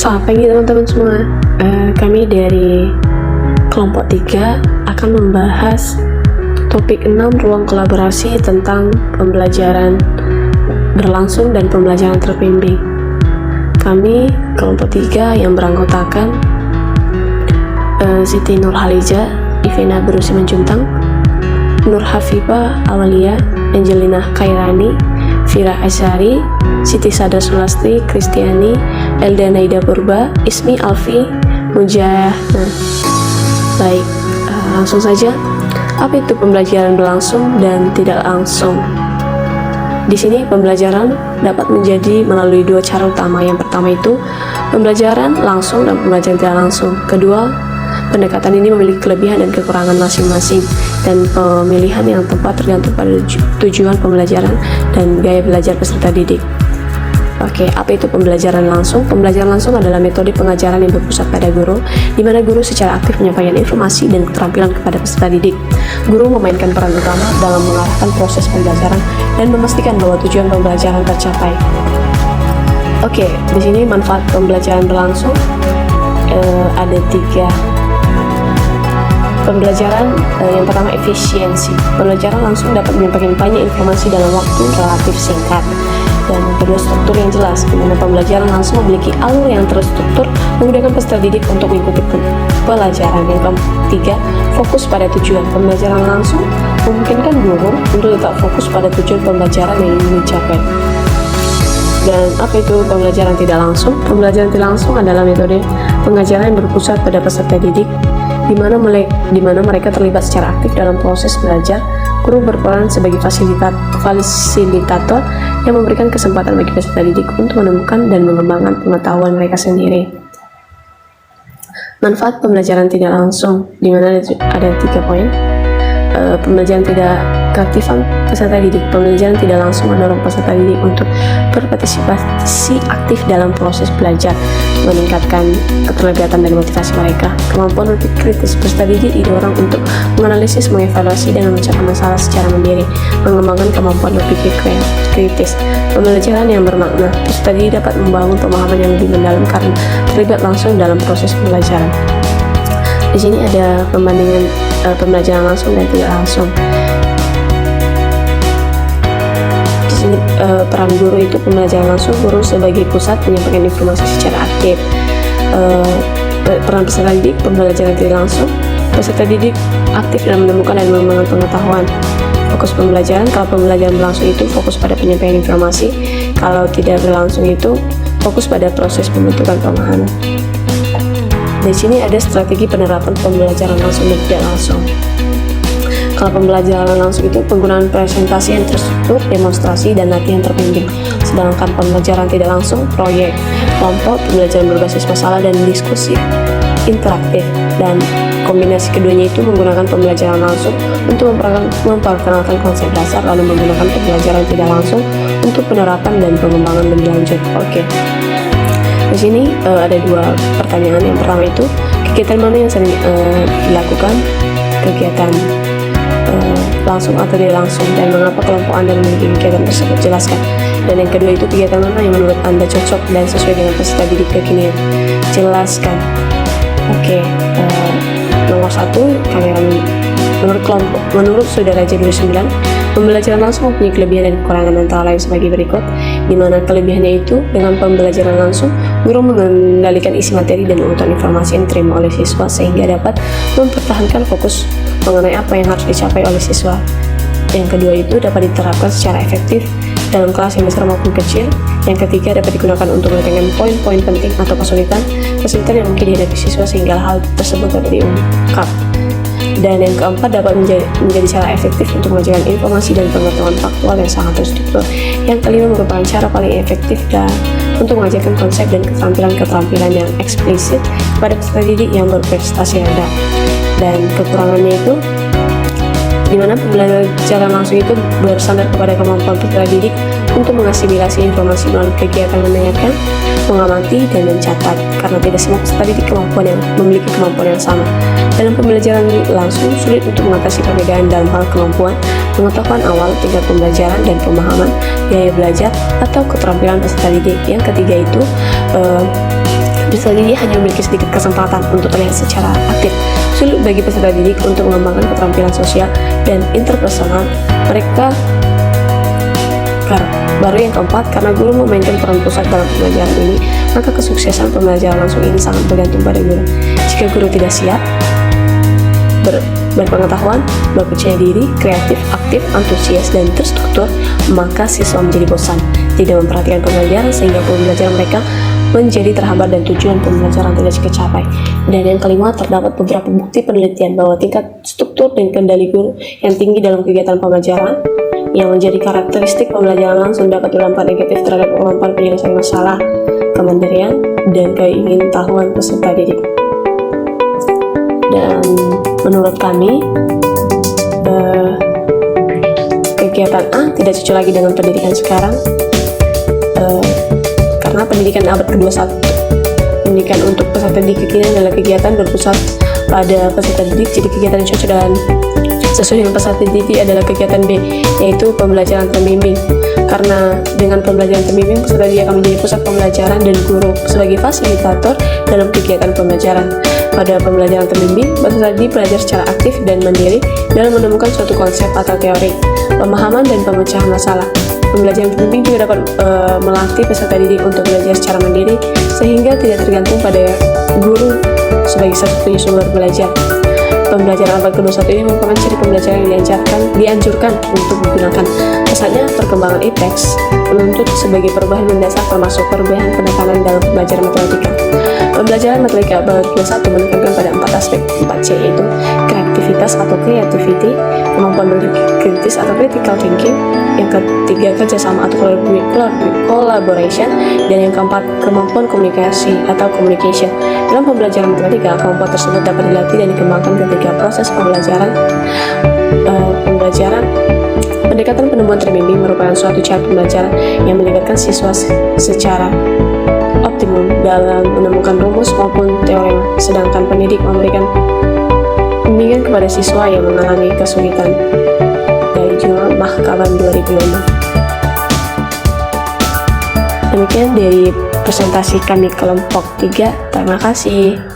Selamat pagi teman-teman semua. Kami dari kelompok 3 akan membahas topik 6 ruang kolaborasi tentang pembelajaran berlangsung dan pembelajaran terbimbing. Kami kelompok 3 yang beranggotakan Siti Nurhaliza, Ivena Berusi Menjuntang, Nur Hafifah Awalia, Angelina Khairani, Fira Asyari, Siti Sada Sulastri, Kristiani, Elda Naida Purba, Ismi Alfi, Mujah. Baik, langsung saja. Apa itu pembelajaran berlangsung dan tidak langsung? Di sini pembelajaran dapat menjadi melalui dua cara utama. Yang pertama itu pembelajaran langsung dan pembelajaran tidak langsung. Kedua, pendekatan ini memiliki kelebihan dan kekurangan masing-masing, dan pemilihan yang tepat tergantung pada tujuan pembelajaran dan gaya belajar peserta didik. Oke, apa itu pembelajaran langsung? Pembelajaran langsung adalah metode pengajaran yang berpusat pada guru, di mana guru secara aktif menyampaikan informasi dan keterampilan kepada peserta didik. Guru memainkan peran utama dalam mengarahkan proses pembelajaran dan memastikan bahwa tujuan pembelajaran tercapai. Oke, di sini manfaat pembelajaran berlangsung ada 3. Pembelajaran yang pertama, efisiensi. Pembelajaran langsung dapat menyampaikan banyak informasi dalam waktu relatif singkat. Dan kedua, struktur yang jelas, di mana pembelajaran langsung memiliki alur yang terstruktur, memudahkan peserta didik untuk mengikuti pelajaran. Yang ketiga, fokus pada tujuan. Pembelajaran langsung memungkinkan guru untuk tetap fokus pada tujuan pembelajaran yang ingin dicapai. Dan apa itu pembelajaran tidak langsung? Pembelajaran tidak langsung adalah metode pengajaran yang berpusat pada peserta didik, di mana mereka terlibat secara aktif dalam proses belajar. Guru berperan sebagai fasilitator yang memberikan kesempatan bagi peserta didik untuk menemukan dan mengembangkan pengetahuan mereka sendiri. Manfaat pembelajaran tidak langsung, di mana ada 3 poin. Pembelajaran tidak keaktifan peserta didik. Pembelajaran tidak langsung mendorong peserta didik untuk berpartisipasi aktif dalam proses belajar, meningkatkan keterlibatan dan motivasi mereka. Kemampuan berpikir kritis, peserta didik didorong untuk menganalisis, mengevaluasi, dan memecahkan masalah secara mandiri, mengembangkan kemampuan berpikir kritis. Pembelajaran yang bermakna, peserta didik dapat membangun pemahaman yang lebih mendalam karena terlibat langsung dalam proses pembelajaran. Di sini ada pembandingan pembelajaran langsung dan tidak langsung. Di sini peran guru itu pembelajaran langsung, guru sebagai pusat menyampaikan informasi secara aktif. Peran peserta didik pembelajaran tidak langsung, peserta didik aktif dalam menemukan dan mengembangkan pengetahuan. Fokus pembelajaran, kalau pembelajaran berlangsung itu fokus pada penyampaian informasi, kalau tidak berlangsung itu fokus pada proses pembentukan pemahaman. Di sini ada strategi penerapan pembelajaran langsung dan tidak langsung. Kalau pembelajaran langsung itu penggunaan presentasi yang terstruktur, demonstrasi, dan latihan terbimbing. Sedangkan pembelajaran tidak langsung, proyek, kelompok, pembelajaran berbasis masalah, dan diskusi interaktif. Dan kombinasi keduanya itu menggunakan pembelajaran langsung untuk memperkenalkan konsep dasar, lalu menggunakan pembelajaran tidak langsung untuk penerapan dan pengembangan lebih lanjut. Oke. Di sini ada 2 pertanyaan. Yang pertama itu, kegiatan mana yang sering dilakukan? Kegiatan langsung atau tidak langsung, dan mengapa kelompok Anda memiliki kegiatan tersebut? Jelaskan. Dan yang kedua itu, kegiatan mana yang menurut Anda cocok dan sesuai dengan peserta didik kekinian? Jelaskan. Oke, nomor 1, menurut Saudara J29, pembelajaran langsung mempunyai kelebihan dan kekurangan antara lain sebagai berikut, di mana kelebihannya itu dengan pembelajaran langsung, guru mengendalikan isi materi dan urutan informasi yang diterima oleh siswa sehingga dapat mempertahankan fokus mengenai apa yang harus dicapai oleh siswa. Yang kedua itu dapat diterapkan secara efektif dalam kelas yang besar maupun kecil. Yang ketiga dapat digunakan untuk menekankan poin-poin penting atau kesulitan yang mungkin dihadapi siswa sehingga hal tersebut dapat diungkap. Dan yang keempat dapat menjadi cara efektif untuk mengajarkan informasi dan pengetahuan faktual yang sangat terstruktur. Yang kelima merupakan cara paling efektif untuk mengajarkan konsep dan keterampilan yang eksplisit pada peserta didik yang berprestasi rendah. Dan kekurangannya itu, di mana pembelajaran langsung itu bersandar kepada kemampuan peserta didik untuk mengasimilasi informasi melalui kegiatan mendengarkan, mengamati, dan mencatat, karena tidak semua peserta didik memiliki kemampuan yang sama. Dalam pembelajaran langsung, sulit untuk mengatasi perbedaan dalam hal kemampuan, pengetahuan awal, tingkat pembelajaran dan pemahaman, gaya belajar, atau keterampilan peserta didik. Yang ketiga itu, di peserta didik hanya memiliki sedikit kesempatan untuk terlihat secara aktif. Sulit bagi peserta didik untuk mengembangkan keterampilan sosial dan interpersonal mereka. Baru yang keempat, karena guru memainkan peran pusat dalam pembelajaran ini, maka kesuksesan pembelajaran langsung ini sangat bergantung pada guru. Jika guru tidak siap, berpengetahuan, berpercaya diri, kreatif, aktif, antusias, dan terstruktur, maka siswa menjadi bosan, tidak memperhatikan pembelajaran sehingga pembelajaran mereka menjadi terhambat dan tujuan pembelajaran tidak tercapai. Dan yang kelima, terdapat beberapa bukti penelitian bahwa tingkat struktur dan kendali guru yang tinggi dalam kegiatan pembelajaran yang menjadi karakteristik pembelajaran langsung dapat berdampak negatif terhadap kemampuan penyelesaian masalah, kemandirian, dan keingintahuan peserta didik. Dan menurut kami, kegiatan A tidak cocok lagi dengan pendidikan sekarang, karena pendidikan abad ke-21, pendidikan untuk peserta didik kekinian adalah kegiatan berpusat pada peserta didik. Jadi kegiatan yang cocok dan sesuai dengan peserta didik adalah kegiatan B, yaitu pembelajaran terbimbing. Karena dengan pembelajaran terbimbing, peserta didik akan menjadi pusat pembelajaran dan guru sebagai fasilitator dalam kegiatan pembelajaran. Pada pembelajaran terbimbing, peserta didik belajar secara aktif dan mandiri dalam menemukan suatu konsep atau teori, pemahaman dan pemecahan masalah. Pembelajaran terbimbing juga dapat melatih peserta didik untuk belajar secara mandiri sehingga tidak tergantung pada guru sebagai satu-satunya sumber belajar. Pembelajaran abad ke-21 ini merupakan ciri pembelajaran yang dianjurkan untuk digunakan. Misalnya, perkembangan e-text menuntut sebagai perubahan mendasar termasuk perubahan penekanan dalam pembelajaran matematika. Pembelajaran matematika abad ke-21 menekankan pada 4 aspek 4C, yaitu kreativitas atau creativity, kemampuan berpikir kritis atau critical thinking, yang ketiga kerjasama atau collaboration, dan yang keempat kemampuan komunikasi atau communication. Dalam pembelajaran matematika, kemampuan tersebut dapat dilatih dan dikembangkan ketika proses pembelajaran. Pendekatan penemuan terbimbing merupakan suatu cara pembelajaran yang melibatkan siswa secara optimum dalam menemukan rumus maupun teorema, sedangkan pendidik memberikan bimbingan kepada siswa yang mengalami kesulitan. Dari jurnal Mahkaman 2005. Demikian dari presentasi kami kelompok 3. Terima kasih.